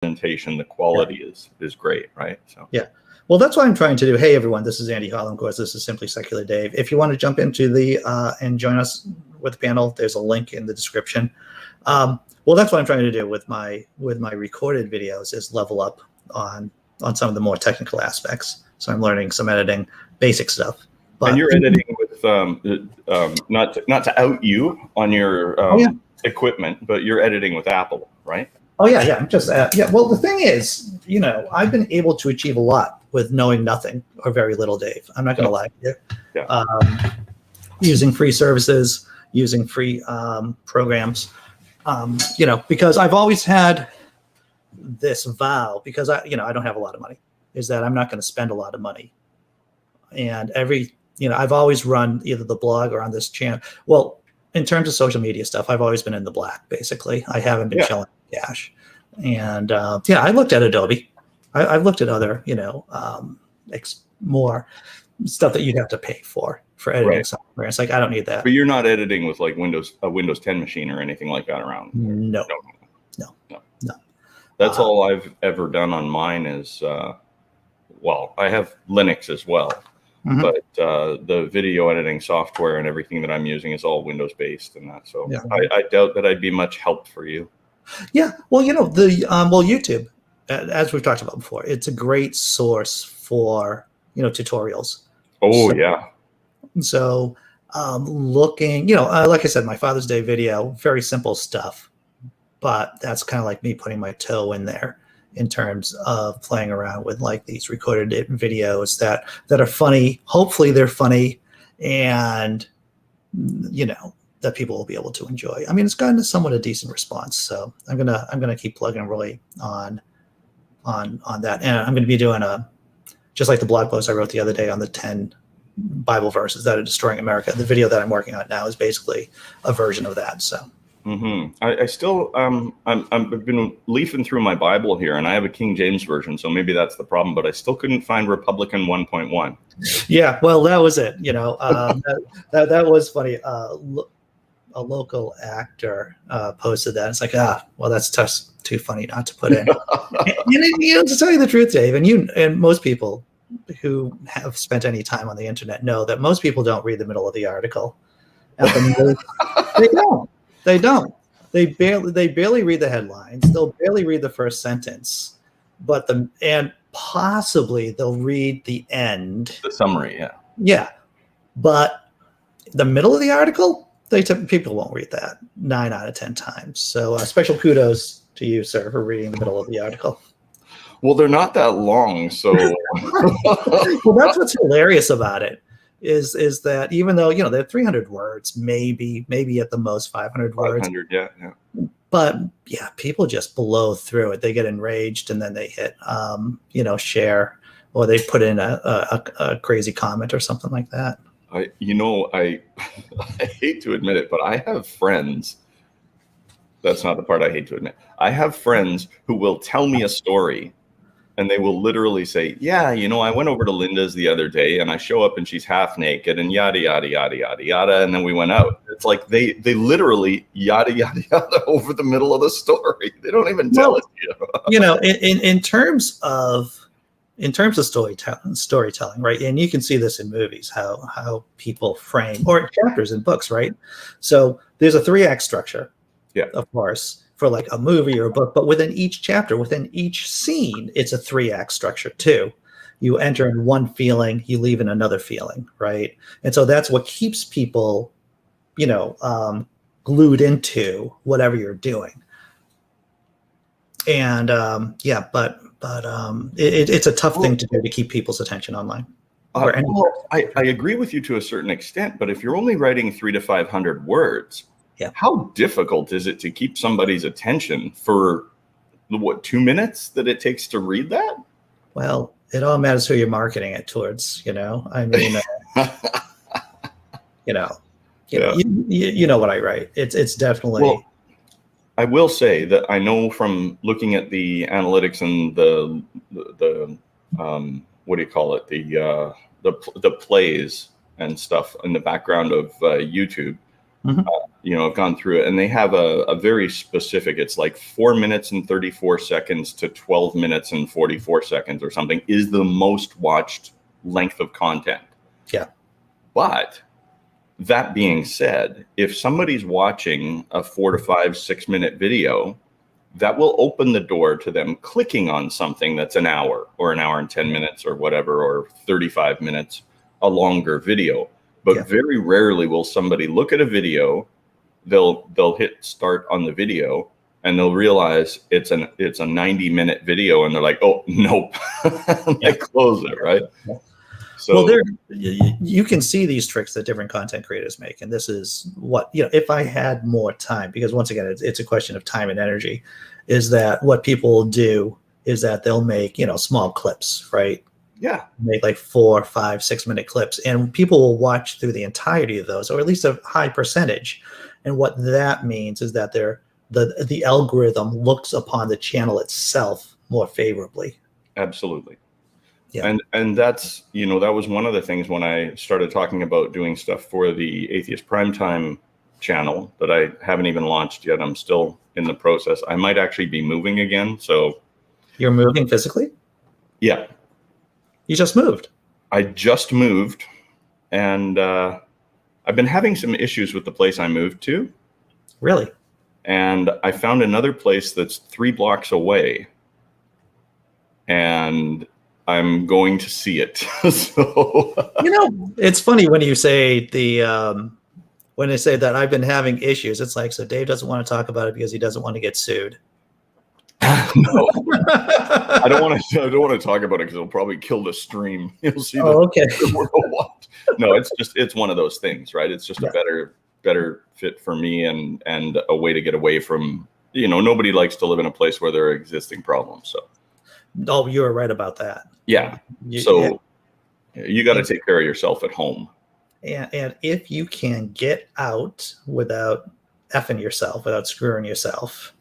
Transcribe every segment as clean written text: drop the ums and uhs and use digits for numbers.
presentation, the quality is great, right? So yeah. Well, that's what I'm trying to do. Hey, everyone, this is Andy Holland. Of course, this is Simply Secular Dave. If you want to jump into the and join us with the panel, there's a link in the description. Well, that's what I'm trying to do with my recorded videos is level up on some of the more technical aspects. So I'm learning some editing, basic stuff. But, and you're editing with not to out you on your equipment, but you're editing with Apple, right? Oh yeah, yeah. I'm just Well, the thing is, I've been able to achieve a lot with knowing nothing or very little, Dave. I'm not going to lie to you. Yeah. Using free services, using free programs, because I've always had this vow, because I don't have a lot of money, is that I'm not going to spend a lot of money. And I've always run either the blog or on this channel. Well, in terms of social media stuff, I've always been in the black, basically. I haven't been shelling cash. And I looked at Adobe. I've looked at other, more stuff that you'd have to pay for editing software. It's like, I don't need that. But you're not editing with like a Windows 10 machine or anything like that around? No. That's all I've ever done on mine is, I have Linux as well. Mm-hmm. But the video editing software and everything that I'm using is all Windows based and that. So I doubt that I'd be much help for you. Yeah. Well, YouTube, as we've talked about before, it's a great source for, tutorials. Oh, yeah. So looking, like I said, my Father's Day video, very simple stuff, but that's kind of like me putting my toe in there in terms of playing around with like these recorded videos that are funny. Hopefully they're funny and, that people will be able to enjoy. I mean, it's gotten somewhat a decent response. So I'm going to keep plugging really on that. And I'm going to be doing just like the blog post I wrote the other day on the 10 Bible verses that are destroying America. The video that I'm working on now is basically a version of that. So. Mm-hmm. I still I've been leafing through my Bible here, and I have a King James version, so maybe that's the problem. But I still couldn't find Republican 1.1. Yeah, well, that was it. That was funny. A local actor posted that. It's like, that's just too funny not to put in. And to tell you the truth, Dave, and most people who have spent any time on the internet know that most people don't read the middle of the article. They don't. They barely read the headlines. They'll barely read the first sentence, and possibly they'll read the end, the summary. Yeah. Yeah, but the middle of the article, people won't read that 9 out of 10 times. So special kudos to you, sir, for reading the middle of the article. Well, they're not that long, so. Well, that's what's hilarious about it. Is that even though they're 300 words, maybe at the most 500 words. 500, yeah. But people just blow through it. They get enraged and then they hit share, or they put in a crazy comment or something like that. I hate to admit it, but I have friends. That's not the part I hate to admit. I have friends who will tell me a story. And they will literally say, I went over to Linda's the other day and I show up and she's half naked and yada, yada, yada, yada, yada. And then we went out. It's like they literally yada, yada, yada over the middle of the story. They don't even tell it to you. In terms of storytelling, right? And you can see this in movies, how people frame, or chapters in books, right? So there's a 3-act structure, of course, for like a movie or a book, but within each chapter, within each scene, it's a 3-act structure too. You enter in one feeling, you leave in another feeling, right? And so that's what keeps people, glued into whatever you're doing. And it's a tough thing to do to keep people's attention online. I agree with you to a certain extent, but if you're only writing 300 to 500 words, how difficult is it to keep somebody's attention for 2 minutes that it takes to read that? Well, it all matters who you're marketing it towards, I mean, you know what I write. It's definitely. Well, I will say that I know from looking at the analytics and the what do you call it? The plays and stuff in the background of YouTube, Mhm. I've gone through it, and they have a very specific, it's like 4 minutes and 34 seconds to 12 minutes and 44 seconds or something is the most watched length of content. Yeah. But that being said, if somebody's watching a 4 to 5, 6 minute video, that will open the door to them clicking on something that's an hour or an hour and 10 minutes or whatever, or 35 minutes, a longer video. But Yeah. very rarely will somebody look at a video, they'll hit start on the video, and they'll realize it's a 90-minute video, and they're like, oh, nope. They close it, right? Yeah. So Well, you can see these tricks that different content creators make, and this is what, if I had more time, because once again, it's a question of time and energy, is that what people do is that they'll make, small clips, right? yeah, Make like 4, 5, 6 minute clips, and people will watch through the entirety of those, or at least a high percentage. And what that means is that the algorithm looks upon the channel itself more favorably. absolutely. Yeah. And that's, that was one of the things when I started talking about doing stuff for the Atheist Primetime channel that I haven't even launched yet. I'm still in the process. I might actually be moving again. So You're moving physically? yeah, You just moved. I just moved, and I've been having some issues with the place I moved to. Really? And I found another place that's 3 blocks away, and I'm going to see it. So It's funny when you say when they say that I've been having issues. It's like, so Dave doesn't want to talk about it because he doesn't want to get sued. no, I don't want to talk about it because it'll probably kill the stream. You'll see. Oh, okay. No, it's one of those things, right? It's just a better fit for me, and a way to get away from, nobody likes to live in a place where there are existing problems. So Oh, you were right about that. yeah. So you got to take care of yourself at home. And if you can get out without effing yourself, without screwing yourself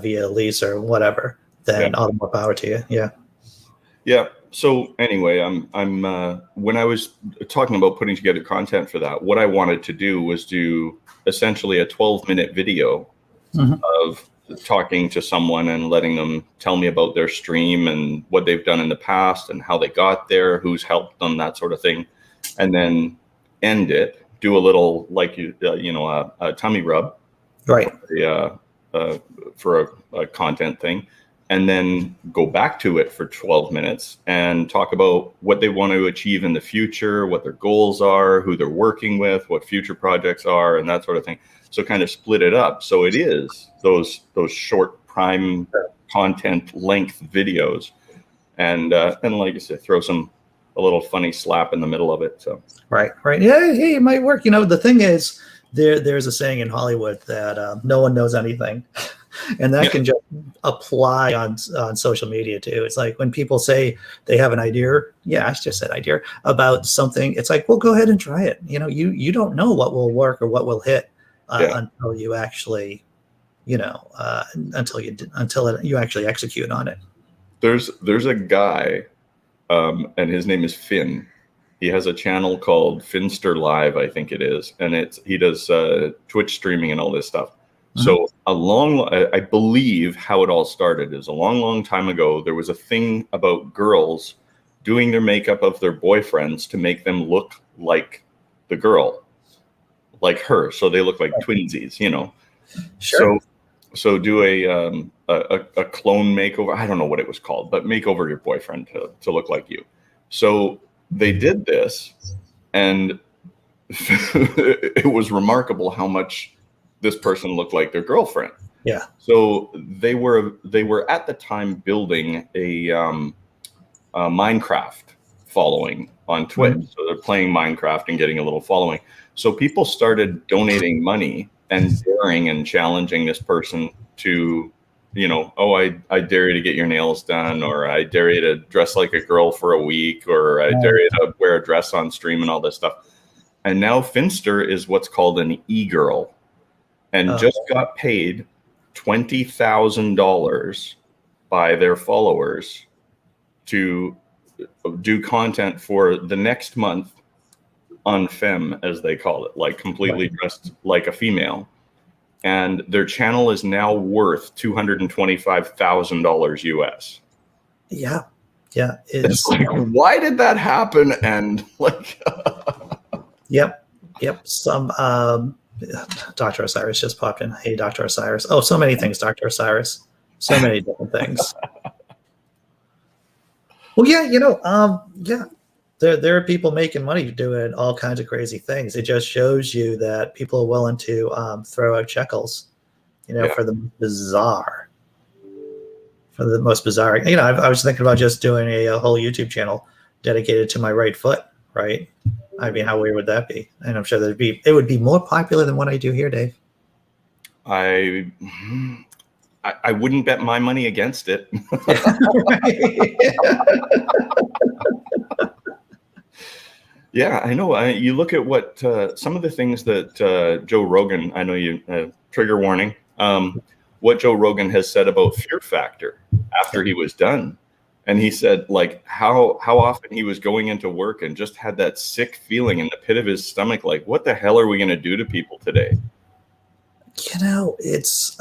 via lease or whatever, then all the more power to you. Yeah. Yeah. So anyway, I'm when I was talking about putting together content for that, what I wanted to do was do essentially a 12-minute video of talking to someone and letting them tell me about their stream and what they've done in the past and how they got there, who's helped them, that sort of thing, and then end it, do a little like a tummy rub, right? For a content thing, and then go back to it for 12 minutes and talk about what they want to achieve in the future, what their goals are, who they're working with, what future projects are, and that sort of thing. So kind of split it up. So it is those short prime content length videos, and like I said, throw a little funny slap in the middle of it. So right. Yeah, hey, it might work. The thing is, there's a saying in Hollywood that no one knows anything. And that can just apply on social media too. It's like when people say they have an idea, I just said idea about something. It's like, well, go ahead and try it. You don't know what will work or what will hit until you actually, until you actually execute on it. There's a guy, and his name is Finn. He has a channel called Finster Live, I think it is, and he does Twitch streaming and all this stuff. So I believe how it all started is a long time ago, there was a thing about girls doing their makeup of their boyfriends to make them look like the girl, like her. So they look like twinsies, Sure. So do a clone makeover. I don't know what it was called, but make over your boyfriend to look like you. So they did this, and it was remarkable how much this person looked like their girlfriend. Yeah. So they were at the time building a Minecraft following on Twitch. So they're playing Minecraft and getting a little following. So people started donating money and daring and challenging this person to, I dare you to get your nails done, or I dare you to dress like a girl for a week, or I dare you to wear a dress on stream and all this stuff. And now Finster is what's called an e-girl. And just got paid $20,000 by their followers to do content for the next month en femme, as they call it, like completely dressed like a female. And their channel is now worth $225,000 US. Yeah. Yeah. It's like, why did that happen? And like, Yep. Some Dr. Osiris just popped in. Hey, Dr. Osiris. Oh, so many things, Dr. Osiris. So many different things. Well, yeah, yeah. There are people making money doing all kinds of crazy things. It just shows you that people are willing to throw out shekels, for the bizarre. For the most bizarre. I was thinking about just doing a whole YouTube channel dedicated to my right foot, right? I mean, how weird would that be? And I'm sure it would be more popular than what I do here, Dave. I wouldn't bet my money against it. Yeah, I know. You look at what some of the things that Joe Rogan, I know you, trigger warning, what Joe Rogan has said about Fear Factor after he was done. And he said, like, how often he was going into work and just had that sick feeling in the pit of his stomach, like, what the hell are we going to do to people today? It's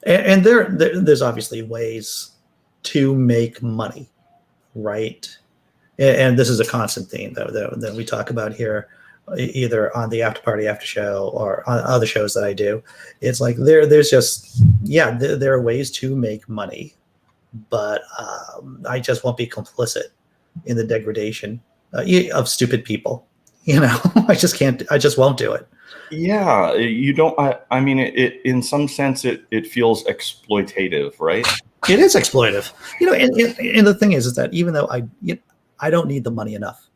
and there's obviously ways to make money, right? And this is a constant theme that we talk about here, either on the After Party After Show or on other shows that I do. It's like there's just there are ways to make money, but I just won't be complicit in the degradation of stupid people. I just can't. I just won't do it. Yeah, you don't. I mean, it in some sense it feels exploitative, right? It is exploitative. And the thing is that even though I don't need the money enough,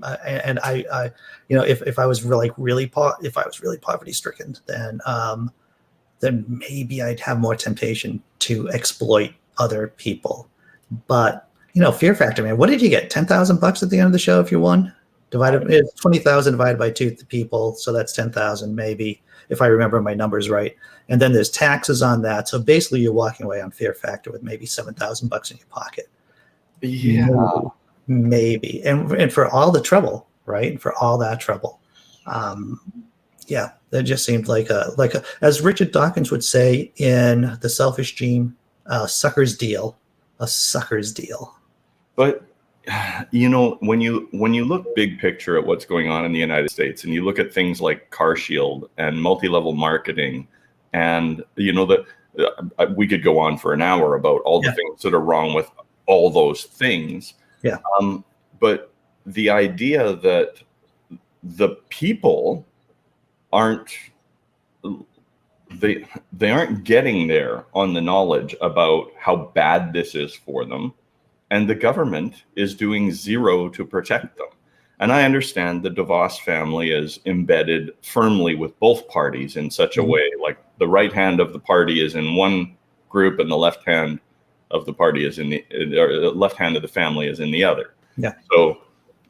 and I if I was really poverty stricken, then maybe I'd have more temptation to exploit other people. But Fear Factor, man, what did you get? $10,000 at the end of the show if you won? It's 20,000 divided by 2 people, so that's 10,000 maybe, if I remember my numbers right. And then there's taxes on that, so basically you're walking away on Fear Factor with maybe $7,000 in your pocket. Yeah, maybe. And for all the trouble, right? For all that trouble, that just seemed like a as Richard Dawkins would say in The Selfish Gene, a sucker's deal. But when you look big picture at what's going on in the United States, and you look at things like CarShield and multi-level marketing, and that we could go on for an hour about all the things that are wrong with all those things. Yeah. But the idea that the people aren't getting there on the knowledge about how bad this is for them, and the government is doing zero to protect them. And I understand the DeVos family is embedded firmly with both parties in such a way, like the right hand of the party is in one group and the left hand of the party is in the left hand of the family is in the other. Yeah. So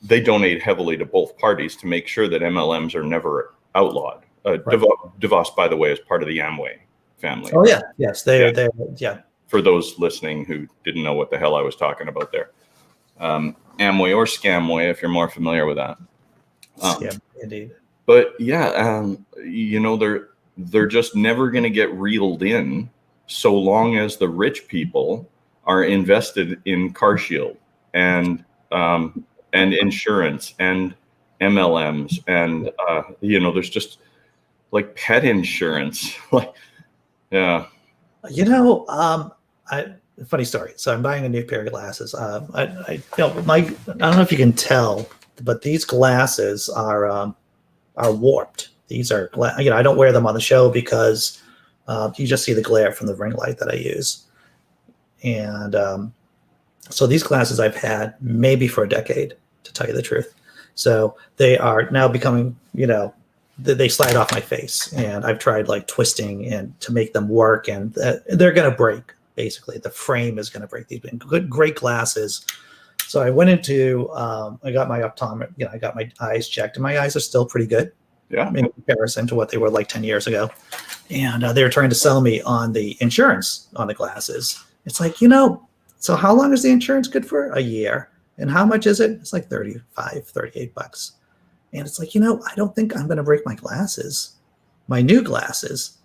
they donate heavily to both parties to make sure that MLMs are never outlawed. Right. DeVos, by the way, is part of the Amway family. Oh yeah, yes, they're For those listening who didn't know what the hell I was talking about there, Amway or Scamway, if you're more familiar with that. Indeed. But they're just never going to get reeled in so long as the rich people are invested in CarShield and insurance and MLMs and there's just like pet insurance, funny story. So I'm buying a new pair of glasses. I don't know if you can tell, but these glasses are warped. These are, I don't wear them on the show because you just see the glare from the ring light that I use. And so these glasses I've had maybe for a decade, to tell you the truth. So they are now becoming, they slide off my face, and I've tried like twisting and to make them work, and they're going to break. Basically, the frame is going to break. These been great glasses. So I went into, I got my optometrist, I got my eyes checked, and my eyes are still pretty good. Yeah. In comparison to what they were like 10 years ago. And they were trying to sell me on the insurance on the glasses. It's like, so how long is the insurance good for? A year. And how much is it? It's like 35, 38 bucks. And it's like, I don't think I'm going to break my new glasses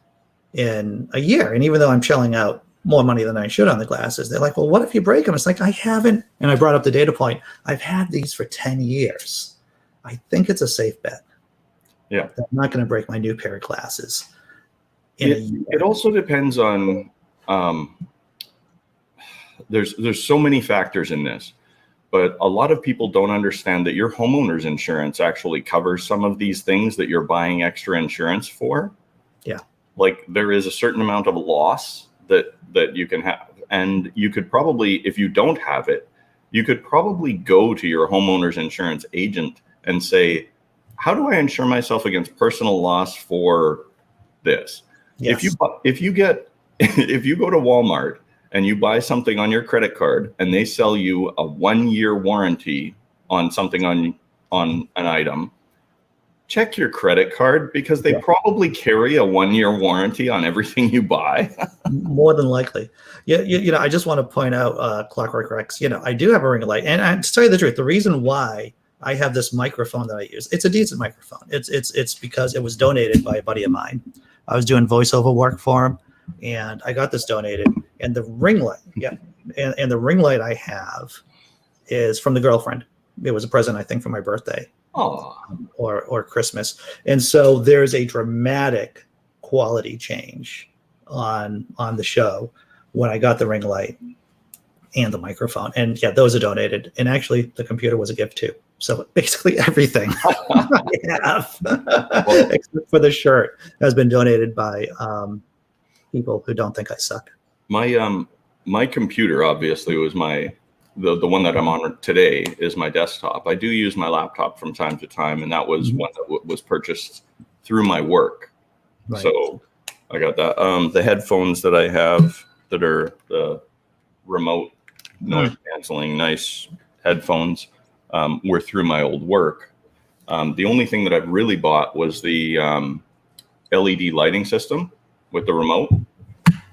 in a year. And even though I'm shelling out more money than I should on the glasses, they're like, well, what if you break them? It's like, I haven't. And I brought up the data point. I've had these for 10 years. I think it's a safe bet. Yeah. I'm not going to break my new pair of glasses in a year. It also depends on, there's so many factors in this, but a lot of people don't understand that your homeowner's insurance actually covers some of these things that you're buying extra insurance for. Yeah. Like there is a certain amount of loss that you can have. And you could probably, if you don't have it, you could probably go to your homeowner's insurance agent and say, how do I insure myself against personal loss for this? Yes. If you go to Walmart and you buy something on your credit card and they sell you a 1-year warranty on something on an item, check your credit card because they probably carry a 1-year warranty on everything you buy. More than likely. Yeah. I just want to point out Clockwork Rex, I do have a ring light. And to tell you the truth, the reason why I have this microphone that I use, it's a decent microphone. It's because it was donated by a buddy of mine. I was doing voiceover work for him and I got this donated, and the ring light. Yeah. And the ring light I have is from the girlfriend. It was a present, I think, for my birthday. Or Christmas. And so there's a dramatic quality change on the show when I got the ring light and the microphone. And yeah, those are donated. And actually the computer was a gift too. So basically everything I have, except for the shirt, has been donated by people who don't think I suck. My computer obviously was the one that I'm on today is my desktop. I do use my laptop from time to time, and that was one that was purchased through my work. Right. So I got that. The headphones that I have that are the remote noise canceling, nice headphones, were through my old work. The only thing that I've really bought was the LED lighting system with the remote.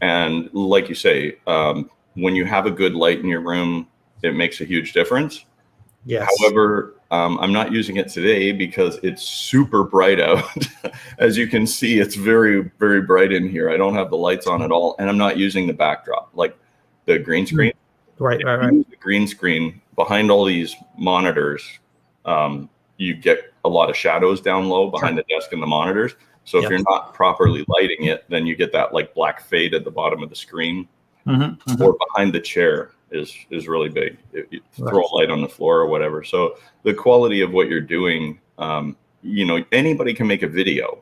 And like you say, when you have a good light in your room, it makes a huge difference. Yes. However, I'm not using it today because it's super bright out. As you can see, it's very, very bright in here. I don't have the lights on at all, and I'm not using the backdrop, like the green screen. Right. The green screen behind all these monitors, you get a lot of shadows down low behind the desk and the monitors. So if you're not properly lighting it, then you get that like black fade at the bottom of the screen, or behind the chair is really big. You throw a light on the floor or whatever. So the quality of what you're doing, anybody can make a video,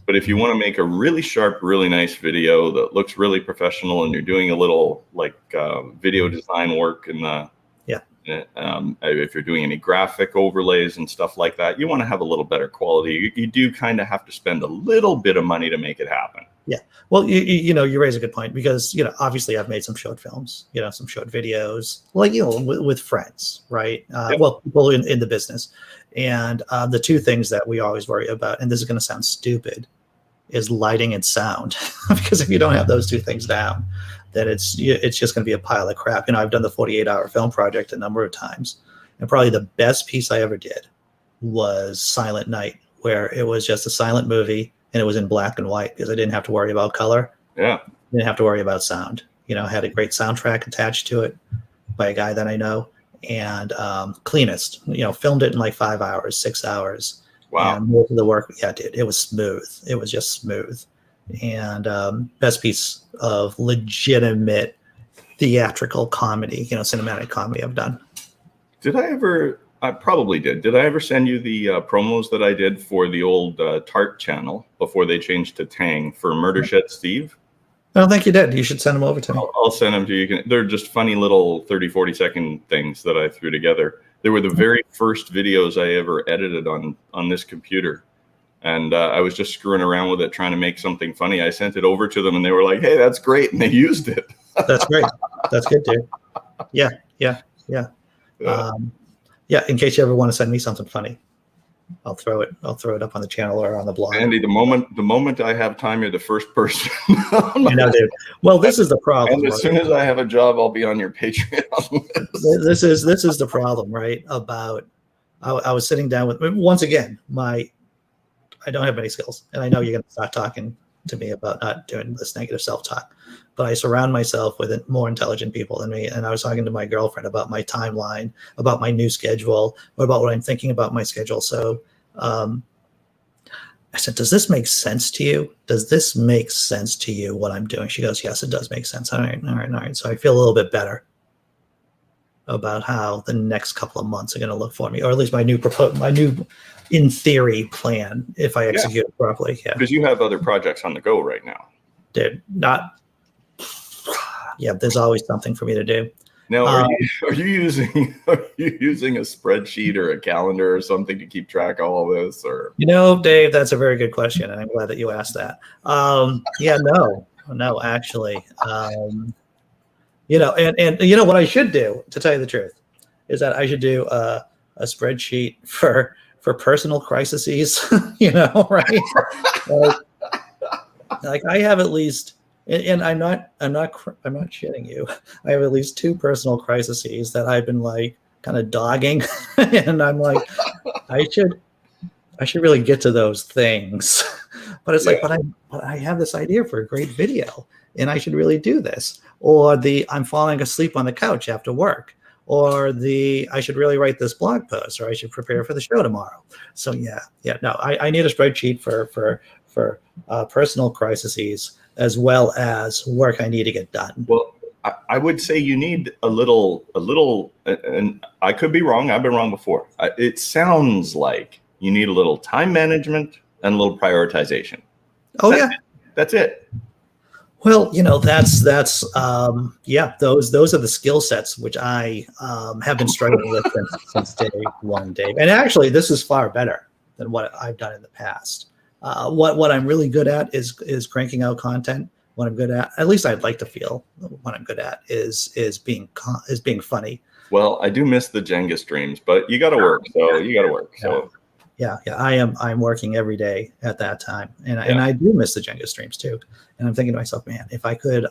but if you want to make a really sharp, really nice video that looks really professional, and you're doing a little like video design work in the if you're doing any graphic overlays and stuff like that, you want to have a little better quality. You do kind of have to spend a little bit of money to make it happen. Yeah. Well, you raise a good point because, obviously I've made some short films, some short videos, like, with friends, right? Well, people in the business. And the two things that we always worry about, and this is going to sound stupid, is lighting and sound. Because if you don't have those two things down, then it's just going to be a pile of crap. I've done the 48-hour film project a number of times. And probably the best piece I ever did was Silent Night, where it was just a silent movie. And it was in black and white because I didn't have to worry about color. Yeah. Didn't have to worry about sound. Had a great soundtrack attached to it by a guy that I know. And cleanest, filmed it in like 5 hours, 6 hours. Wow. And most of the work, dude, it was smooth. It was just smooth. And best piece of legitimate theatrical comedy, cinematic comedy I've done. I probably did. Did I ever send you the promos that I did for the old Tart channel before they changed to Tang for Murder Shed Steve? I don't think you did. You should send them over to me. I'll send them to you. They're just funny little 30, 40-second things that I threw together. They were the very first videos I ever edited on this computer. And I was just screwing around with it, trying to make something funny. I sent it over to them, and they were like, hey, that's great. And they used it. That's great. That's good, dude. Yeah. In case you ever want to send me something funny. I'll throw it up on the channel or on the blog. Andy, the moment I have time, you're the first person on my Dude. Well, this is the problem. And as soon as I have a job, I'll be on your Patreon list. This is the problem, right? About I was sitting down with, once again, I don't have many skills, and I know you're going to start talking to me about not doing this negative self-talk, but I surround myself with more intelligent people than me. And I was talking to my girlfriend about my timeline, about my new schedule, or about what I'm thinking about my schedule. So I said, does this make sense to you? Does this make sense to you, what I'm doing? She goes, yes, it does make sense. All right. So I feel a little bit better about how the next couple of months are going to look for me, or at least my new in theory plan, if I execute it properly. Yeah. Because you have other projects on the go right now. Dude, there's always something for me to do. Now, are you using a spreadsheet or a calendar or something to keep track of all this? Or Dave, that's a very good question, and I'm glad that you asked that. No, actually, and what I should do, to tell you the truth, is that I should do a spreadsheet for personal crises. Right? like I have at least. And I'm not shitting you. I have at least 2 personal crises that I've been like kind of dogging, and I'm like, I should really get to those things. But it's like, but I have this idea for a great video, and I should really do this. Or I'm falling asleep on the couch after work. Or I should really write this blog post, or I should prepare for the show tomorrow. So I need a spreadsheet for personal crises, as well as work I need to get done. Well, I would say you need a little, and I could be wrong. I've been wrong before. It sounds like you need a little time management and a little prioritization. That's it. Well, that's those are the skill sets which I have been struggling with since day one, Dave. And actually, this is far better than what I've done in the past. What I'm really good at is cranking out content. What I'm good at least I'd like to feel, what I'm good at is being funny. Well, I do miss the Jenga streams, but you got to work. So you got to work. So yeah. I'm working every day at that time, and I do miss the Jenga streams too. And I'm thinking to myself, man, if I could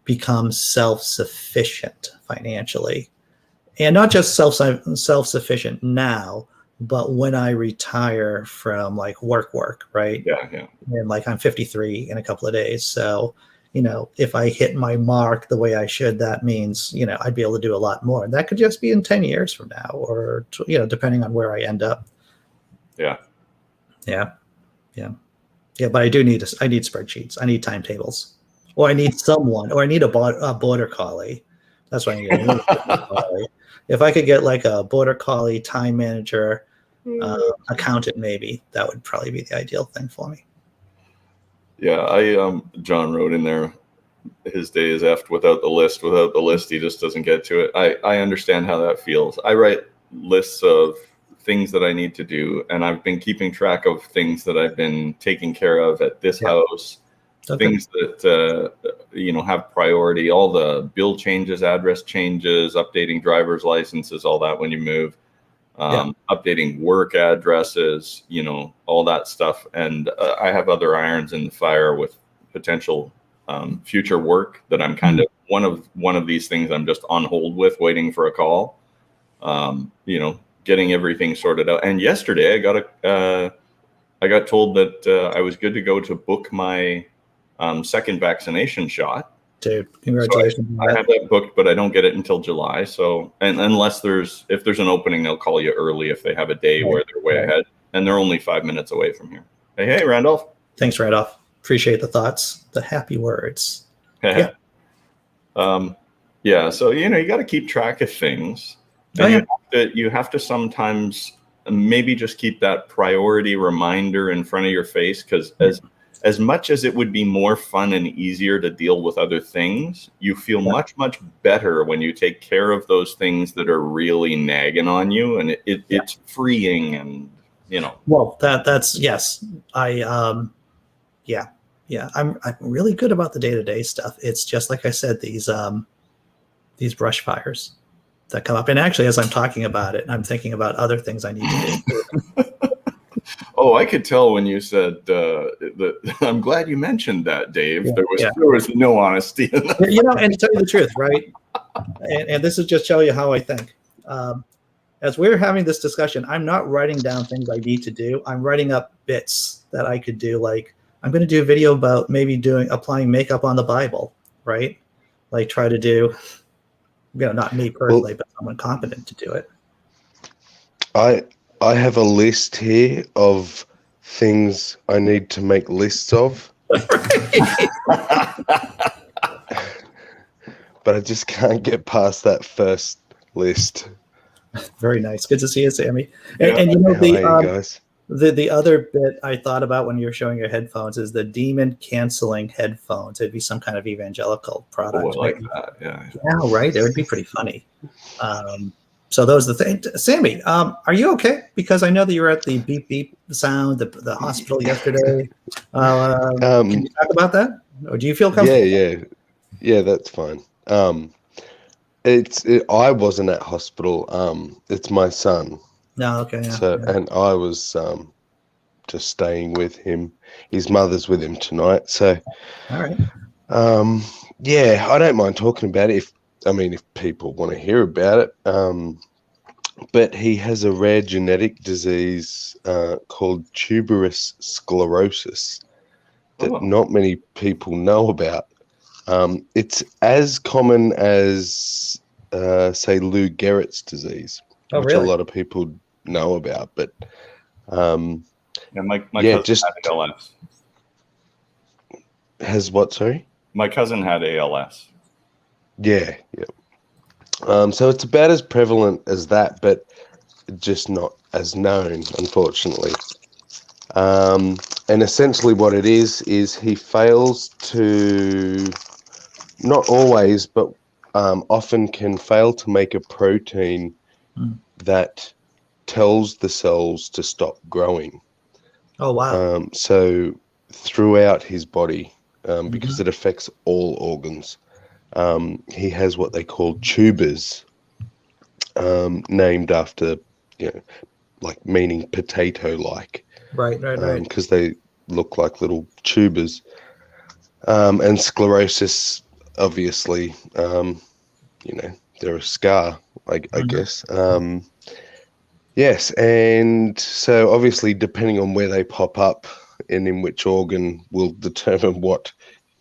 become self-sufficient financially, and not just self-sufficient now, but when I retire from like work, right? Yeah. And like I'm 53 in a couple of days. So, if I hit my mark the way I should, that means, I'd be able to do a lot more. And that could just be in 10 years from now, or, depending on where I end up. Yeah. But I need spreadsheets. I need timetables, or I need a border collie. That's what I need. If I could get like a border collie time manager, accountant, maybe that would probably be the ideal thing for me. Yeah, John wrote in there, his day is effed without the list. Without the list, he just doesn't get to it. I understand how that feels. I write lists of things that I need to do, and I've been keeping track of things that I've been taking care of at this house. Okay. Things that have priority, all the bill changes, address changes, updating driver's licenses, all that when you move, updating work addresses, all that stuff. And I have other irons in the fire with potential future work that I'm kind of one of these things I'm just on hold with, waiting for a call. Getting everything sorted out. And yesterday I got told that I was good to go to book my second vaccination shot. Dude, congratulations. So I have that booked, but I don't get it until July. So, and unless if there's an opening, they'll call you early if they have a day where they're way ahead, and they're only 5 minutes away from here. Hey, Randolph. Thanks, Randolph. Appreciate the thoughts, the happy words. So, you got to keep track of things. And you have to sometimes maybe just keep that priority reminder in front of your face, because as much as it would be more fun and easier to deal with other things, you feel much, much better when you take care of those things that are really nagging on you, and it's freeing, and Well, that's yes. I'm really good about the day-to-day stuff. It's just like I said, these brush fires. that come up. And actually, as I'm talking about it, I'm thinking about other things I need to do. Oh, I could tell when you said that. I'm glad you mentioned that, Dave. Yeah, There was no honesty in that. And to tell you the truth, right? And this is just tell you how I think. As we're having this discussion, I'm not writing down things I need to do. I'm writing up bits that I could do. Like I'm going to do a video about maybe applying makeup on the Bible, right? Like try to do, not me personally, but someone competent to do it. I have a list here of things I need to make lists of. But I just can't get past that first list. Very nice. Good to see you, Sammy. Yeah. And How are you guys? the other bit I thought about when you were showing your headphones is the demon canceling headphones. It'd be some kind of evangelical product. Oh, I like that. Yeah. Yeah, right. It would be pretty funny. So those are the things. Sammy, are you okay? Because I know that you were at the beep beep sound, the hospital yesterday. Can you talk about that? Or do you feel comfortable? Yeah, that's fine. I wasn't at hospital. It's my son. No, okay. Yeah, So, and I was just staying with him. His mother's with him tonight. So, all right. Yeah, I don't mind talking about it if people want to hear about it. But he has a rare genetic disease called tuberous sclerosis that not many people know about. It's as common as, say, Lou Gehrig's disease, which a lot of people know about. But my cousin just had ALS. Has what? Sorry, my cousin had ALS. Yeah. So it's about as prevalent as that, but just not as known, unfortunately. And essentially what it is he fails to, not always, but often can fail to make a protein that tells the cells to stop growing. Oh, wow. So throughout his body, because it affects all organs, he has what they call tubers, named after, like meaning potato-like. Right. Because they look like little tubers. And sclerosis, obviously, they're a scar, I guess. Yes, and so obviously depending on where they pop up and in which organ will determine what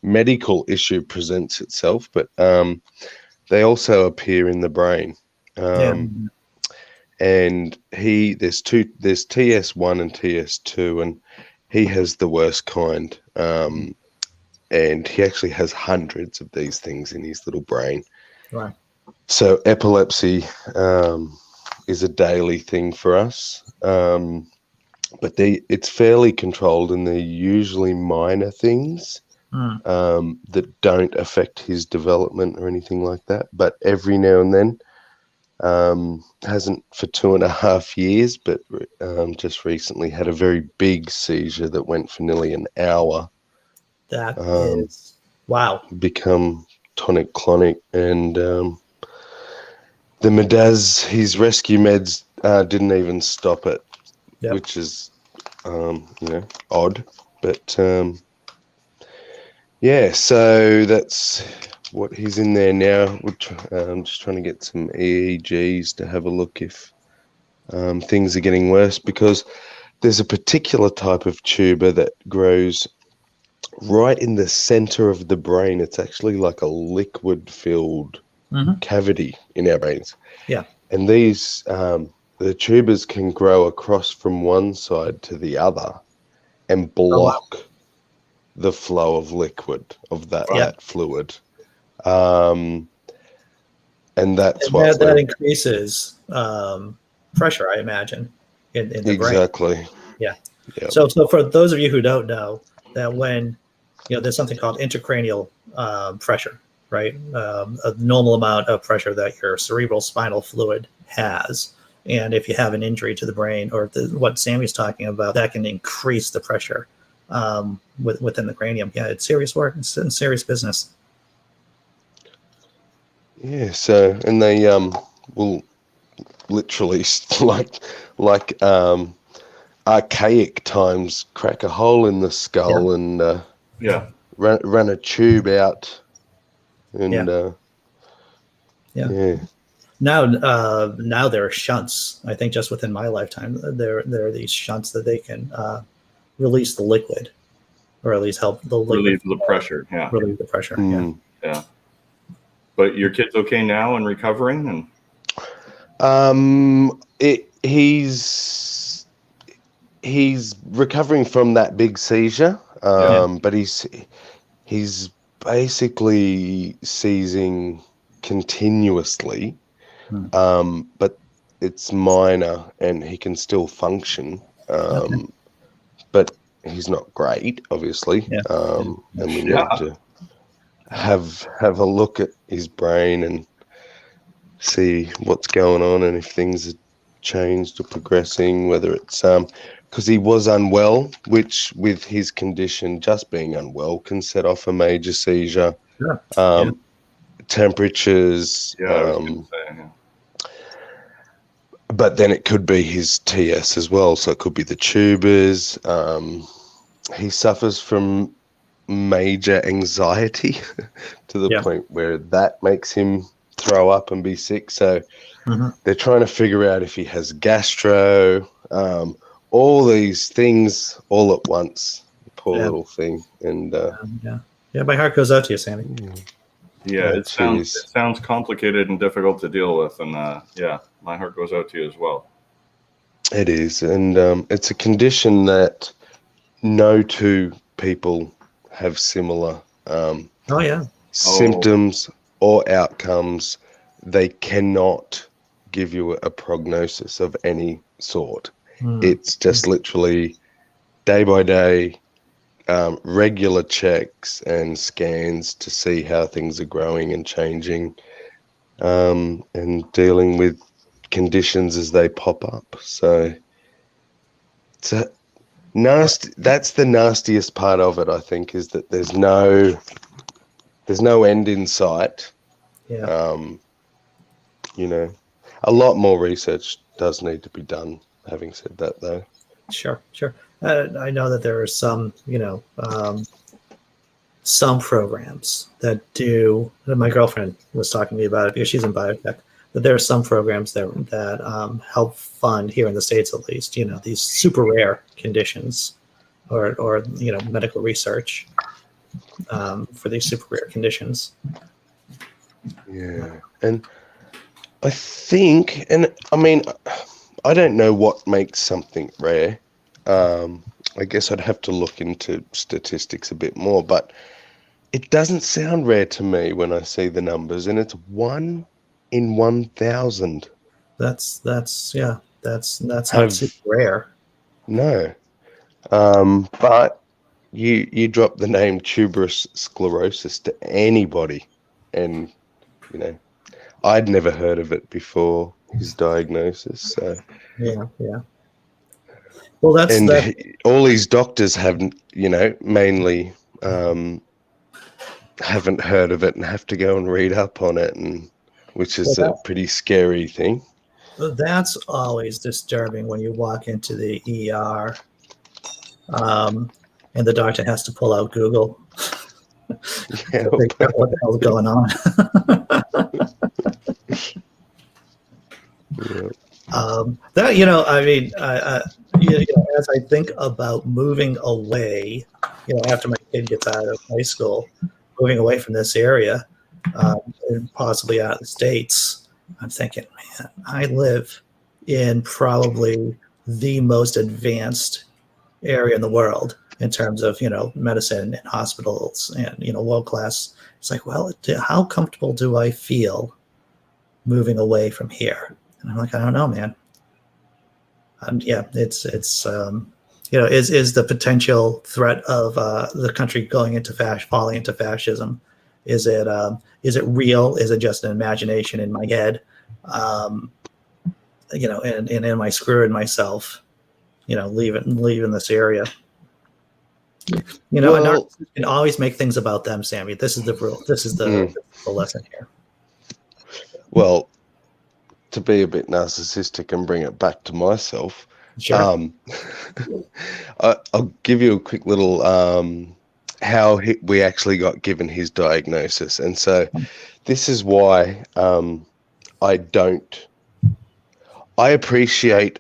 medical issue presents itself, but they also appear in the brain. And there's TS1 and TS2, and he has the worst kind. And he actually has hundreds of these things in his little brain. Right. So epilepsy is a daily thing for us. But it's fairly controlled, and they're usually minor things that don't affect his development or anything like that. But every now and then, hasn't for 2.5 years, but just recently had a very big seizure that went for nearly an hour. That is, wow. Become tonic-clonic, and the Medaz, his rescue meds didn't even stop it, which is, odd. But, so that's what he's in there now. I'm just trying to get some EEGs to have a look if things are getting worse, because there's a particular type of tuber that grows right in the center of the brain. It's actually like a liquid-filled cavity in our brains. Yeah. And these, the tubers can grow across from one side to the other and block the flow of liquid, of that fluid. And that's that increases pressure, I imagine, in the brain. Exactly. Yeah. So for those of you who don't know, that when there's something called intracranial pressure, right? A normal amount of pressure that your cerebral spinal fluid has, and if you have an injury to the brain, or what Sammy's talking about, that can increase the pressure within the cranium. Yeah, it's serious work. It's serious business. Yeah. So, and they will literally like archaic times crack a hole in the skull and Yeah. run a tube out and Yeah. Now there are shunts. I think just within my lifetime, there are these shunts that they can release the liquid, or at least help the liquid Relieve the pressure. Yeah. relieve the pressure. Mm. Yeah. But your kid's okay now and recovering, and he's recovering from that big seizure, but he's basically seizing continuously, but it's minor and he can still function, but he's not great, obviously. And we need to have a look at his brain and see what's going on and if things are changed or progressing, whether it's because he was unwell, which with his condition, just being unwell can set off a major seizure. Temperatures, but then it could be his TS as well, so it could be the tubers. He suffers from major anxiety to the point where that makes him throw up and be sick, so they're trying to figure out if he has gastro, all these things all at once. Poor little thing. And my heart goes out to you, Sammy. it sounds complicated and difficult to deal with, and my heart goes out to you as well. It is, and it's a condition that no two people have similar symptoms or outcomes. They cannot give you a prognosis of any sort. It's just literally day by day, regular checks and scans to see how things are growing and changing, and dealing with conditions as they pop up. So it's a nasty. That's the nastiest part of it, I think, is that there's no end in sight. A lot more research does need to be done. Having said that, though, sure. I know that there are some, some programs that do. My girlfriend was talking to me about it because she's in biotech. But there are some programs that help fund, here in the States at least, these super rare conditions, or medical research for these super rare conditions. Yeah, and I think, and I mean, I don't know what makes something rare. I guess I'd have to look into statistics a bit more, but it doesn't sound rare to me when I see the numbers, and it's 1 in 1,000. That's not super rare. No, but you drop the name tuberous sclerosis to anybody, and I'd never heard of it before his diagnosis. So yeah. Well, all these doctors have, mainly haven't heard of it and have to go and read up on it, and which is a pretty scary thing. That's always disturbing when you walk into the ER, and the doctor has to pull out Google. What the hell's going on? As I think about moving away, after my kid gets out of high school, moving away from this area, and possibly out of the States, I'm thinking, man, I live in probably the most advanced area in the world in terms of, medicine and hospitals and, world class. It's like, well, how comfortable do I feel moving away from here? And I'm like, I don't know, man. It's is the potential threat of the country going into falling into fascism? Is it real? Is it just an imagination in my head? And am I screwing myself? Leaving this area. And narcissists can always make things about them, Sammy. This is the rule. This is the lesson here. Well, to be a bit narcissistic and bring it back to myself, Sure. I'll give you a quick little how we actually got given his diagnosis. And so this is why I appreciate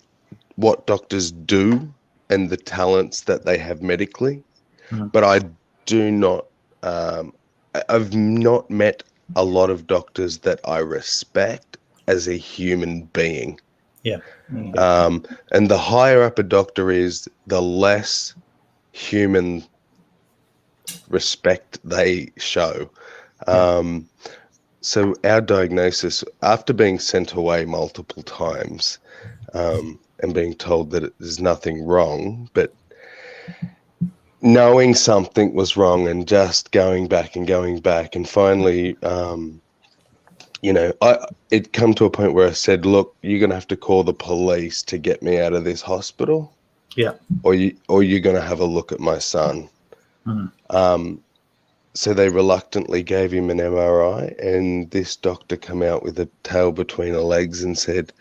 what doctors do and the talents that they have medically, but I do not, I've not met a lot of doctors that I respect as a human being. Yeah. And the higher up a doctor is, the less human respect they show. So our diagnosis, after being sent away multiple times and being told that there's nothing wrong, but knowing something was wrong and just going back and finally, it come to a point where I said, look, you're going to have to call the police to get me out of this hospital. Yeah. Or you're going to have a look at my son. So they reluctantly gave him an MRI, and this doctor came out with a tail between her legs and said,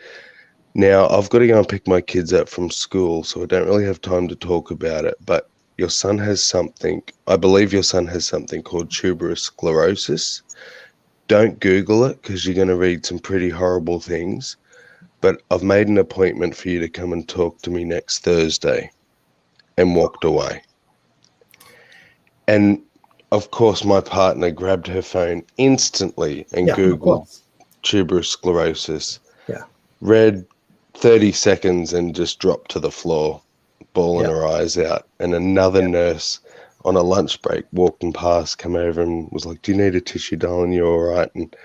now I've got to go and pick my kids up from school, so I don't really have time to talk about it, but your son has something, I believe your son has something called tuberous sclerosis. Don't Google it because you're going to read some pretty horrible things, but I've made an appointment for you to come and talk to me next Thursday, and walked away. And of course, my partner grabbed her phone instantly and Googled tuberous sclerosis. Yeah. Read 30 seconds and just dropped to the floor, bawling her eyes out. And another nurse on a lunch break walking past came over and was like, do you need a tissue, darling? You all right? And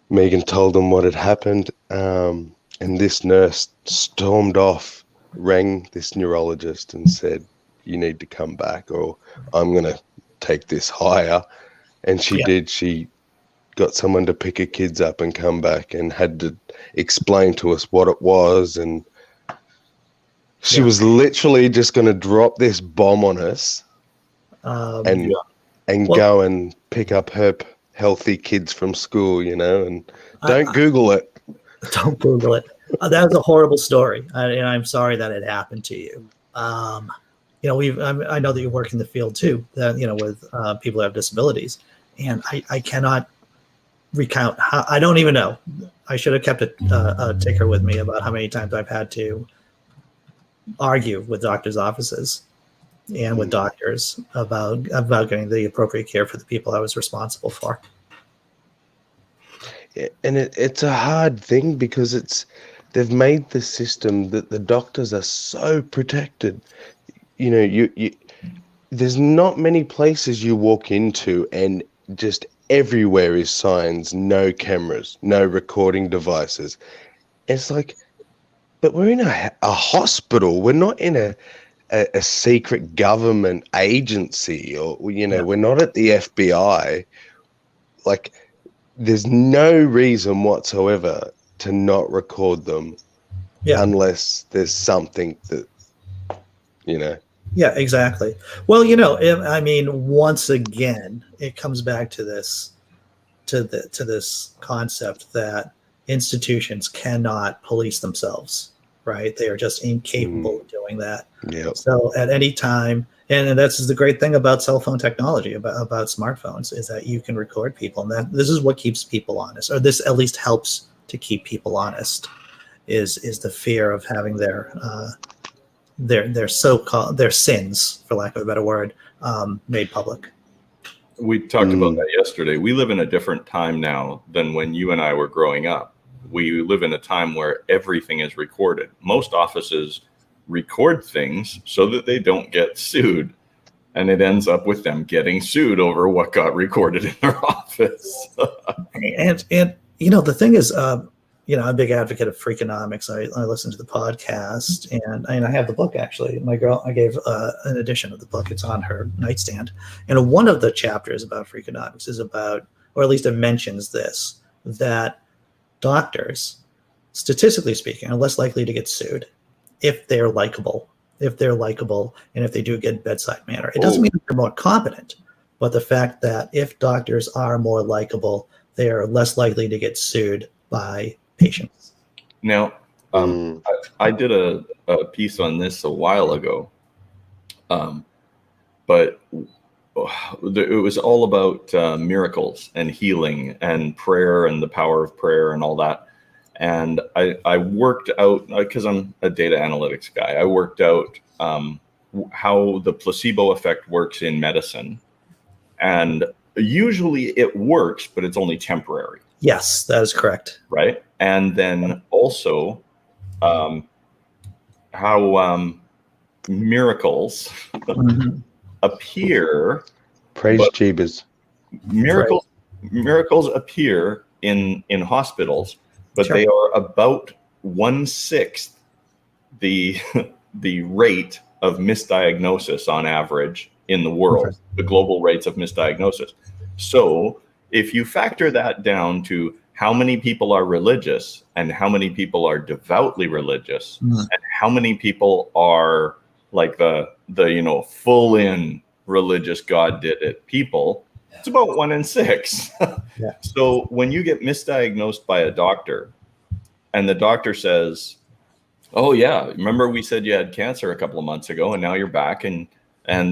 Megan told them what had happened. And this nurse stormed off, rang this neurologist and said, you need to come back or I'm going to take this higher. And she did. She got someone to pick her kids up and come back and had to explain to us what it was. And she was literally just going to drop this bomb on us and go and pick up her healthy kids from school, and don't Google it. Don't Google it. That was a horrible story. And I'm sorry that it happened to you. I know that you work in the field too, that, with people who have disabilities, and I cannot recount how, I don't even know. I should have kept a ticker with me about how many times I've had to argue with doctors' offices and with doctors about getting the appropriate care for the people I was responsible for. And it's a hard thing because they've made the system that the doctors are so protected. There's not many places you walk into and just everywhere is signs, no cameras, no recording devices. It's like, but we're in a hospital. We're not in a secret government agency or, we're not at the FBI. Like, there's no reason whatsoever to not record them unless there's something that, Yeah, exactly. Well, once again, it comes back to this, to this concept that institutions cannot police themselves, right? They are just incapable of doing that. Yeah. So at any time, and that's the great thing about cell phone technology, about smartphones, is that you can record people, and this is what keeps people honest, or this at least helps to keep people honest, is the fear of having their so-called their sins, for lack of a better word, made public. We talked about that yesterday. We live in a different time now than when you and I were growing up. We live in a time where everything is recorded. Most offices record things so that they don't get sued, and it ends up with them getting sued over what got recorded in their office. and the thing is, I'm a big advocate of Freakonomics. I listen to the podcast, and I have the book, actually. My girl, I gave an edition of the book. It's on her nightstand. And one of the chapters about Freakonomics is about, or at least it mentions this, that doctors, statistically speaking, are less likely to get sued if they're likable, and if they do get bedside manner. It doesn't mean that they're more competent, but the fact that if doctors are more likable, they are less likely to get sued by patients. Now, Mm. I did a piece on this a while ago, but it was all about miracles and healing and prayer and the power of prayer and all that. And I worked out, because I'm a data analytics guy, I worked out how the placebo effect works in medicine. And usually it works, but it's only temporary. Yes, that is correct. Right. And then also how miracles Mhm. appear. Praise But Jeebus. miracles appear in hospitals, but Sure. they are about 1/6 the the rate of misdiagnosis on average in the world, Okay. the global rates of misdiagnosis. So if you factor that down to how many people are religious and how many people are devoutly religious Mm. and how many people are like the full in religious God did it people, it's about 1 in 6. Yeah. So when you get misdiagnosed by a doctor and the doctor says, "Oh yeah, remember we said you had cancer a couple of months ago and now you're back and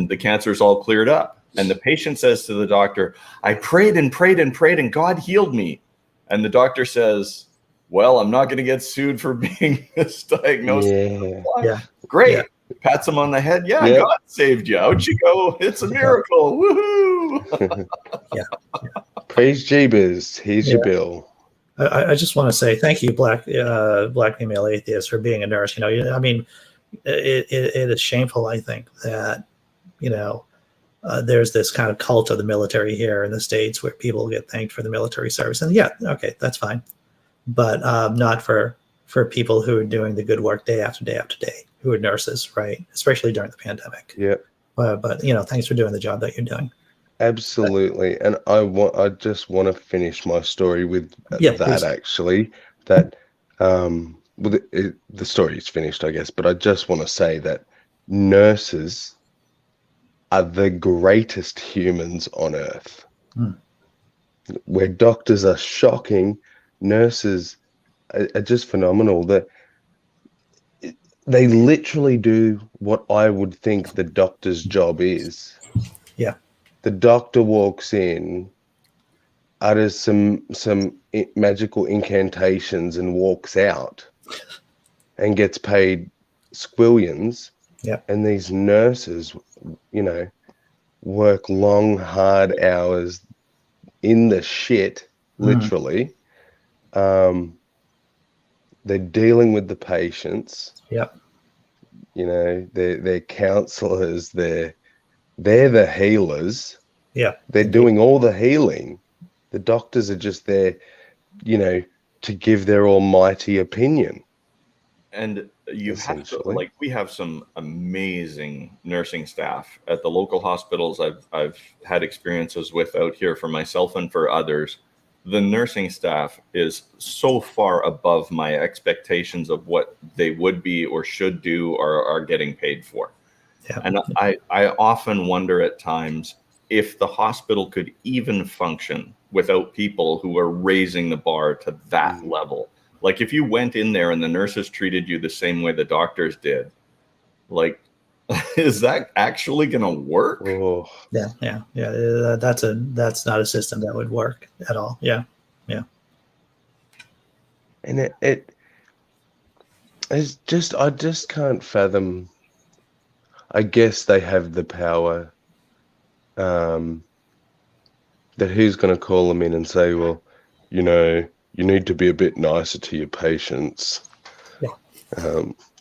the cancer's all cleared up." And the patient says to the doctor, "I prayed and prayed and prayed and God healed me." And the doctor says, "Well, I'm not going to get sued for being misdiagnosed." Yeah. Yeah. Great. Yeah. Pats him on the head. Yeah, Yep. God saved you. Out you go. It's a miracle. Woohoo. Praise Jeebus. Here's your Yeah. bill. I just want to say thank you, black female atheist, for being a nurse. You know, I mean, it is shameful, I think, that there's this kind of cult of the military here in the States where people get thanked for the military service, and yeah, okay, that's fine, but not for people who are doing the good work day after day after day, who are nurses, right? Especially during the pandemic. Yep. But thanks for doing the job that you're doing. Absolutely. And I just want to finish my story with Yeah, that please. actually, that well, the story is finished, I guess, but I just want to say that nurses are the greatest humans on earth. Mm. Where doctors are shocking, nurses are just phenomenal. They literally do what I would think the doctor's job is. Yeah. The doctor walks in, utters some magical incantations and walks out and gets paid squillions. Yeah. And these nurses, work long, hard hours in the shit, literally. They're dealing with the patients. Yep. They're counselors. They're the healers. Yeah. They're doing all the healing. The doctors are just there, to give their almighty opinion. And you have to, Essentially. like, we have some amazing nursing staff at the local hospitals I've had experiences with out here for myself and for others. The nursing staff is so far above my expectations of what they would be or should do or are getting paid for. Yeah. And I often wonder at times if the hospital could even function without people who are raising the bar to that level. Like if you went in there and the nurses treated you the same way the doctors did, like, is that actually going to work? Oh, Yeah. That's not a system that would work at all. Yeah. and it's just, I just can't fathom. I guess they have the power. That who's going to call them in and say, well, you need to be a bit nicer to your patients. Yeah.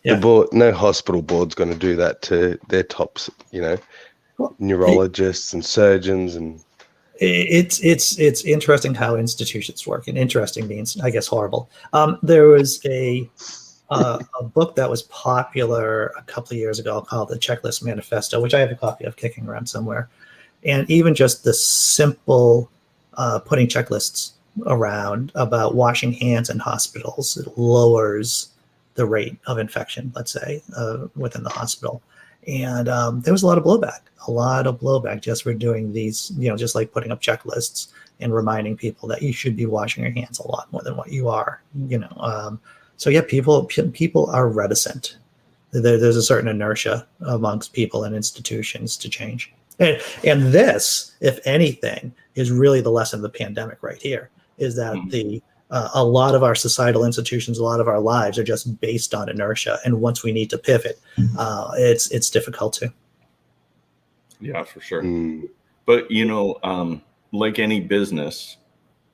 The board, no hospital board's going to do that to their tops, neurologists and surgeons. And it's interesting how institutions work, and interesting means, I guess, horrible. There was a book that was popular a couple of years ago called The Checklist Manifesto, which I have a copy of kicking around somewhere. And even just the simple putting checklists around about washing hands in hospitals, it lowers the rate of infection, let's say, within the hospital. And there was a lot of blowback just for doing these, just like putting up checklists and reminding people that you should be washing your hands a lot more than what you are, So yeah, people are reticent. There's a certain inertia amongst people and institutions to change. And this, if anything, is really the lesson of the pandemic right here, is that a lot of our societal institutions, a lot of our lives are just based on inertia. And once we need to pivot, it's difficult to. Yeah, for sure. Mm. But, like any business,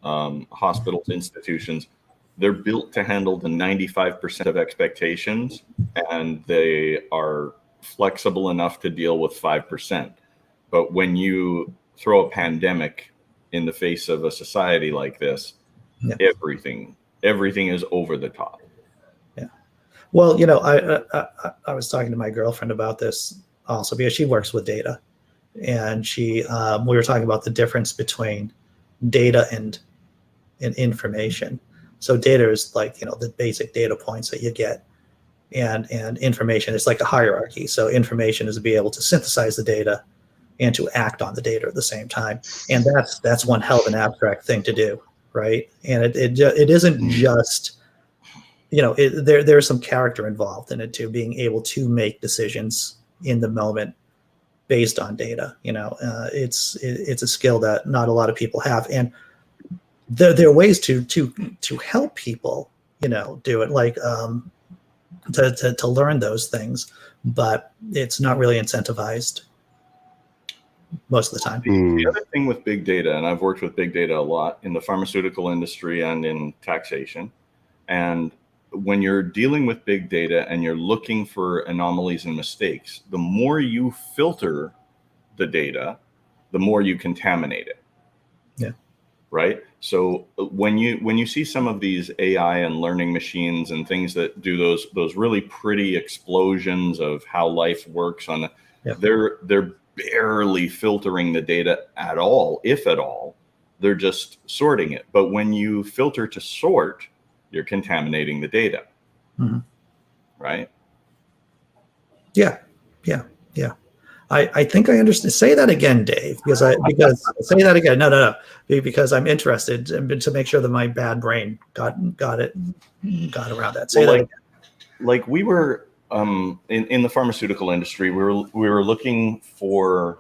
hospitals, institutions, they're built to handle the 95% of expectations, and they are flexible enough to deal with 5%. But when you throw a pandemic in the face of a society like this, Yeah. everything is over the top. Yeah. Well, I was talking to my girlfriend about this also because she works with data, and we were talking about the difference between data and information. So data is like, the basic data points that you get, and information is like a hierarchy. So information is to be able to synthesize the data and to act on the data at the same time. And that's one hell of an abstract thing to do, right? And it isn't just, there's some character involved in it too, being able to make decisions in the moment based on data. It's a skill that not a lot of people have, and there are ways to help people, do it, like to learn those things, but it's not really incentivized most of the time. The other thing with big data, and I've worked with big data a lot in the pharmaceutical industry and in taxation, and when you're dealing with big data and you're looking for anomalies and mistakes, the more you filter the data, the more you contaminate it. Yeah. Right. So when you see some of these AI and learning machines and things that do those really pretty explosions of how life works on, they're barely filtering the data at all, if at all. They're just sorting it. But when you filter to sort, you're contaminating the data. Mm-hmm. Right? Yeah. I think I understand. Say that again, Dave, because say that again. No, because I'm interested to make sure that my bad brain got around that. Say that again. Like we were in the pharmaceutical industry, we were looking for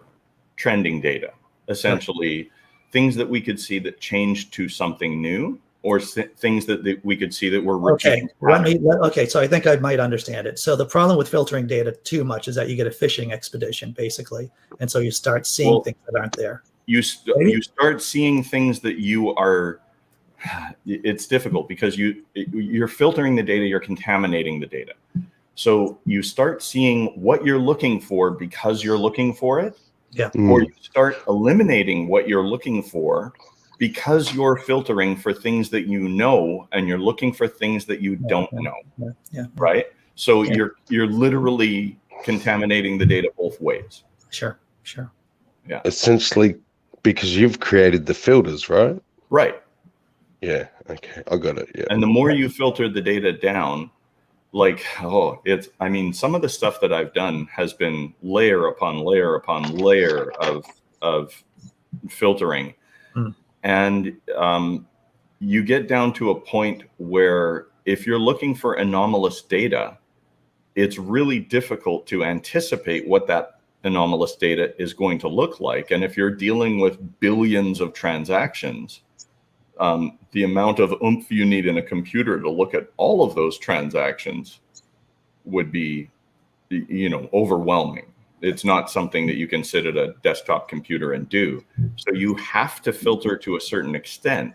trending data, essentially things that we could see that changed to something new, or things that we could see that were repeating. Okay, so I think I might understand it. So the problem with filtering data too much is that you get a fishing expedition, basically, and so you start seeing things that aren't there. You start seeing things that you are. It's difficult because you're filtering the data, you're contaminating the data. So you start seeing what you're looking for because you're looking for it, or you start eliminating what you're looking for because you're filtering for things that you know, and you're looking for things that you don't know. Right? So you're literally contaminating the data both ways. Sure. Yeah. Essentially, because you've created the filters, right? Right. Yeah. Okay. I got it. Yeah. And the more you filter the data down, some of the stuff that I've done has been layer upon layer upon layer of filtering. And you get down to a point where if you're looking for anomalous data, it's really difficult to anticipate what that anomalous data is going to look like. And if you're dealing with billions of transactions, the amount of oomph you need in a computer to look at all of those transactions would be, overwhelming. It's not something that you can sit at a desktop computer and do. So you have to filter to a certain extent,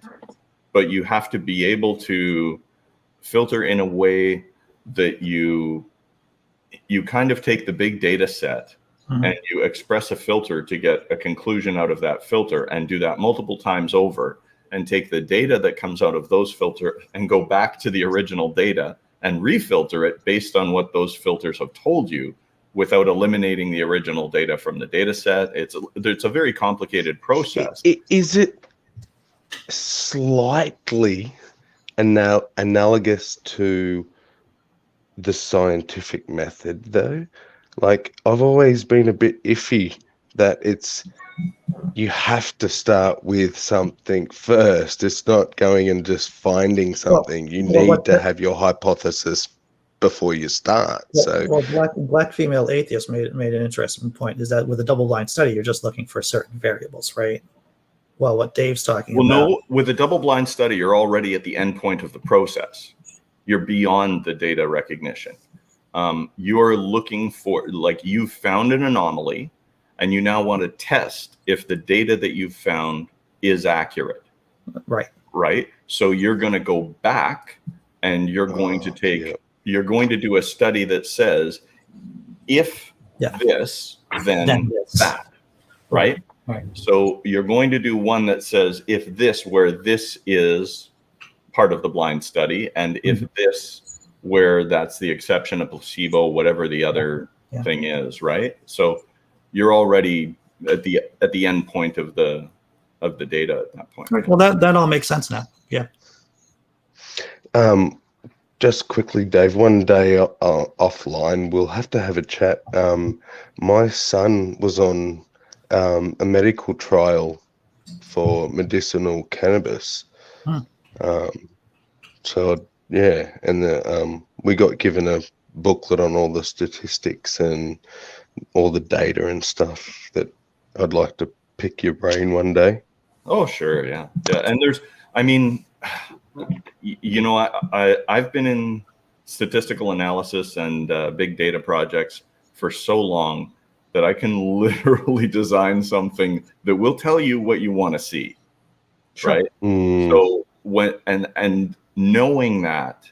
but you have to be able to filter in a way that you kind of take the big data set and you express a filter to get a conclusion out of that filter, and do that multiple times over, and take the data that comes out of those filters and go back to the original data and refilter it based on what those filters have told you, without eliminating the original data from the data set. It's a very complicated process. Is it slightly analogous to the scientific method, though? Like, I've always been a bit iffy that you have to start with something first. It's not going and just finding something. You need to have your hypothesis before you start. Black female atheist made an interesting point, is that with a double-blind study, you're just looking for certain variables, right? Well, what Dave's talking about. Well, no, with a double-blind study, you're already at the end point of the process. You're beyond the data recognition. You're looking for, like, you found an anomaly, and you now want to test if the data that you've found is accurate. Right. So you're going to go back, and you're going to take. You're going to do a study that says, if this, then that, right? Right. So you're going to do one that says, if this, where this is part of the blind study, and if this, where that's the exception, a placebo, whatever the other thing is, right? So you're already at the end point of the data at that point. Right. Well, that all makes sense now. Yeah. Just quickly, Dave, one day offline, we'll have to have a chat. My son was on a medical trial for medicinal cannabis. So, yeah, and we got given a booklet on all the statistics and all the data and stuff that I'd like to pick your brain one day. Oh, sure, yeah. And I've been in statistical analysis and big data projects for so long that I can literally design something that will tell you what you want to see, right? So and knowing that,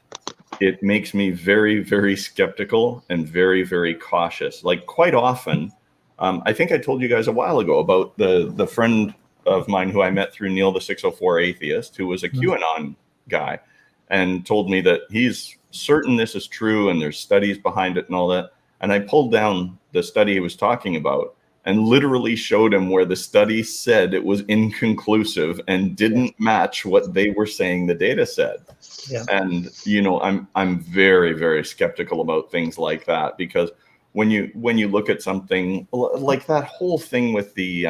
it makes me very, very skeptical and very, very cautious. Like, quite often, I think I told you guys a while ago about the friend of mine who I met through Neil the 604 Atheist, who was a QAnon guy, and told me that he's certain this is true and there's studies behind it and all that. And I pulled down the study he was talking about and literally showed him where the study said it was inconclusive and didn't match what they were saying the data said. Yeah. And I'm very, very skeptical about things like that, because when you look at something like that whole thing with the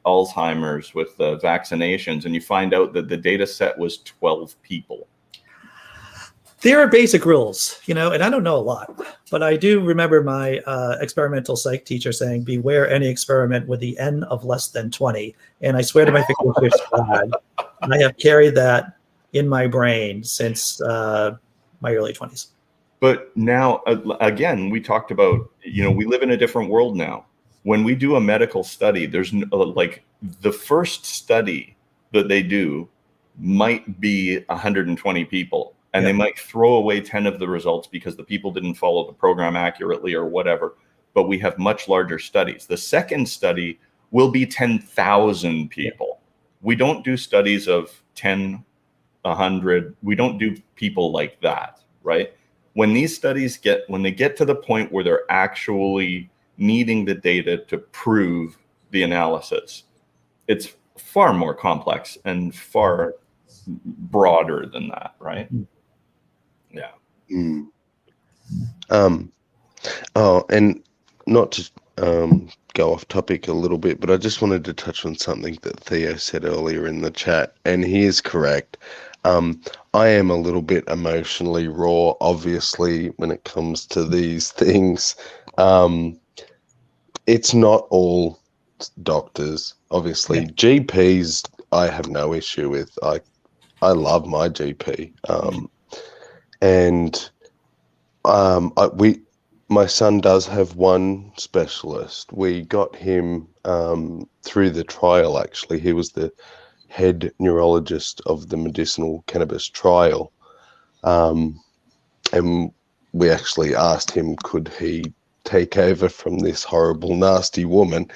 Alzheimer's, with the vaccinations, and you find out that the data set was 12 people. There are basic rules, and I don't know a lot, but I do remember my experimental psych teacher saying, beware any experiment with the N of less than 20. And I swear to my fingertips, God, I have carried that in my brain since my early 20s. But now, again, we talked about, we live in a different world now. When we do a medical study, there's like the first study that they do might be 120 people. And they might throw away 10 of the results because the people didn't follow the program accurately or whatever. But we have much larger studies. The second study will be 10,000 people. We don't do studies of 10, 100. We don't do people like that, right? When these studies get to the point where they're actually needing the data to prove the analysis, it's far more complex and far broader than that, right? Yeah. And not to go off topic a little bit, but I just wanted to touch on something that Theo said earlier in the chat, and he is correct. I am a little bit emotionally raw, obviously, when it comes to these things. It's not all doctors, obviously. GPs, I have no issue with. I love my GP. My son does have one specialist. We got him through the trial, actually. He was the head neurologist of the medicinal cannabis trial. And we actually asked him, could he take over from this horrible, nasty woman,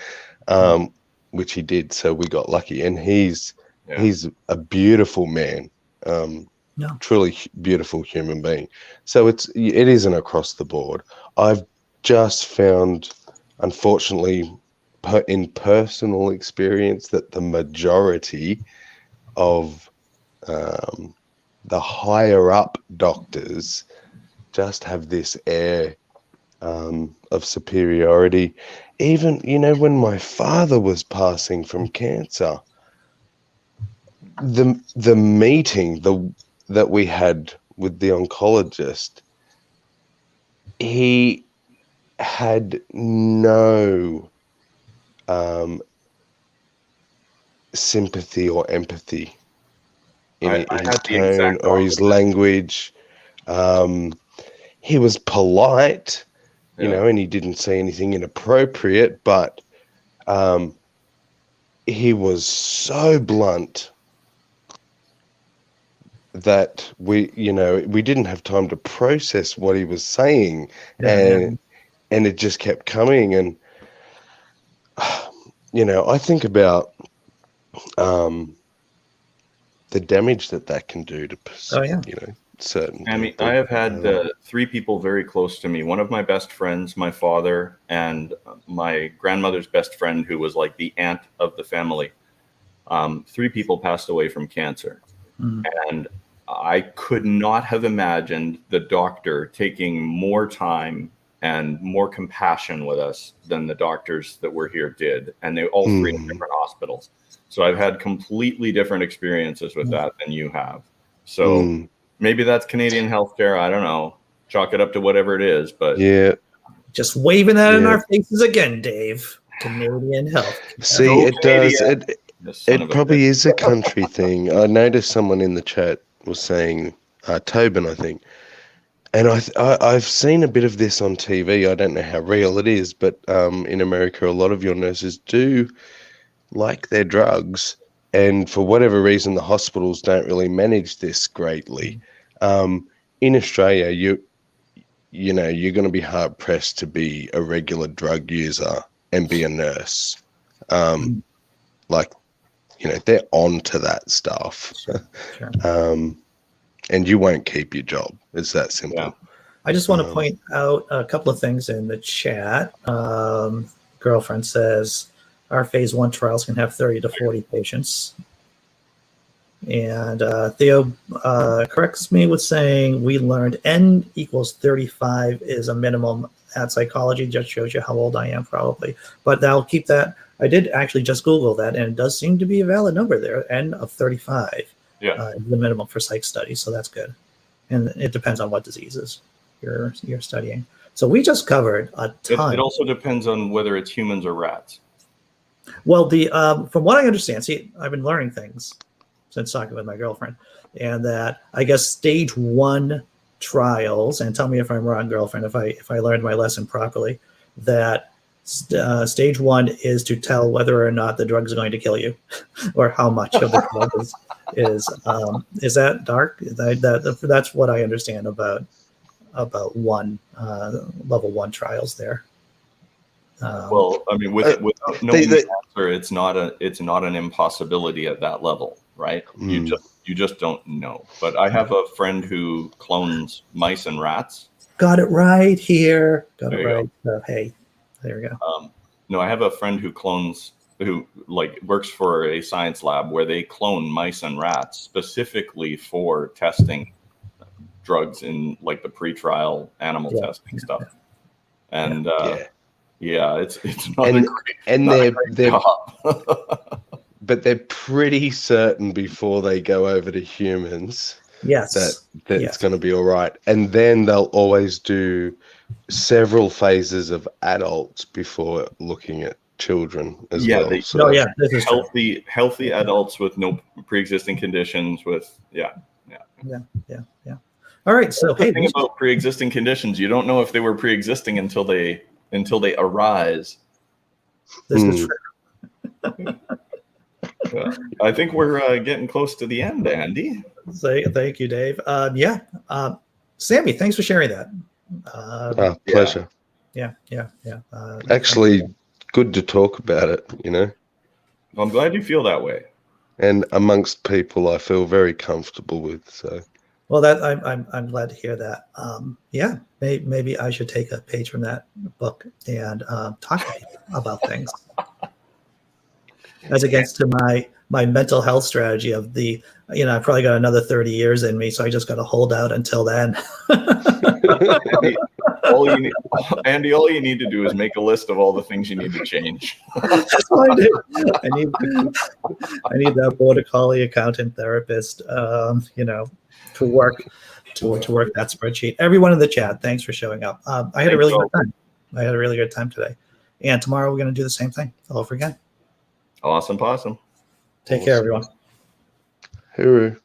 which he did. So we got lucky. And he's a beautiful man. Truly beautiful human being. So it isn't across the board. I've just found, unfortunately, in personal experience, that the majority of the higher up doctors just have this air of superiority. Even, you know, when my father was passing from cancer, the meeting that we had with the oncologist, he had no sympathy or empathy in his tone or his language. He was polite, you know, and he didn't say anything inappropriate, but he was so blunt that we didn't have time to process what he was saying, and it just kept coming. And you know, I think about the damage that can do to you know, certain people. I have had 3 people very close to me. One of my best friends, my father, and my grandmother's best friend, who was like the aunt of the family. 3 people passed away from cancer. And I could not have imagined the doctor taking more time and more compassion with us than the doctors that were here did. And they all 3 in different hospitals. So I've had completely different experiences with that than you have. So maybe that's Canadian healthcare. I don't know. Chalk it up to whatever it is. But yeah, just waving that in our faces again, Dave. Canadian health. See, it does. It probably is a country thing. I noticed someone in the chat was saying, Tobin, I think. And I've seen a bit of this on TV. I don't know how real it is, but in America, a lot of your nurses do like their drugs. And for whatever reason, the hospitals don't really manage this greatly. In Australia, you know, you're going to be hard pressed to be a regular drug user and be a nurse. Like, you know, they're on to that stuff. Sure. And you won't keep your job. It's that simple. Yeah. I just want to point out a couple of things in the chat. Girlfriend says our phase 1 trials can have 30 to 40 patients. And Theo corrects me with saying we learned N equals 35 is a minimum at psychology. Just shows you how old I am probably. But I'll keep that. I did actually just Google that, and it does seem to be a valid number there, N of 35. Yeah, the minimum for psych studies, so that's good. And it depends on what diseases you're studying. So we just covered a ton. It also depends on whether it's humans or rats. Well, the from what I understand, see, I've been learning things since talking with my girlfriend, and that I guess stage 1 trials, and tell me if I'm wrong, girlfriend, if I learned my lesson properly, that stage 1 is to tell whether or not the drug is going to kill you, or how much of the drug is that dark? That's what I understand about level 1 trials there. Well, I mean, without knowing the answer, it's not an impossibility at that level, right? You just don't know. But I have a friend who clones mice and rats. Got it right here. Got it right. Hey, there we go. No, I have a friend who works for a science lab where they clone mice and rats specifically for testing drugs in like the pretrial animal testing stuff. And it's not a great job. But they're pretty certain before they go over to humans that it's going to be all right. And then they'll always do several phases of adults before looking at children as well. This is healthy adults with no pre-existing conditions Yeah. All right. So the thing about pre-existing conditions, you don't know if they were pre-existing until they arise. This is true. I think we're getting close to the end, Andy. Thank you, Dave. Sammy, thanks for sharing that. Pleasure. Yeah. Actually, good to talk about it, you know. Well, I'm glad you feel that way. And amongst people I feel very comfortable with. So. Well, that I'm glad to hear that. Maybe I should take a page from that book and talk to people about things. As against to my mental health strategy of I probably got another 30 years in me, so I just got to hold out until then. all you need, Andy, all you need to do is make a list of all the things you need to change. That's what I do. I need that border collie accountant therapist, to work that spreadsheet. Everyone in the chat, thanks for showing up. I had a really good time. I had a really good time today. And tomorrow we're going to do the same thing all over again. Awesome possum. Take care, everyone. Hooroo.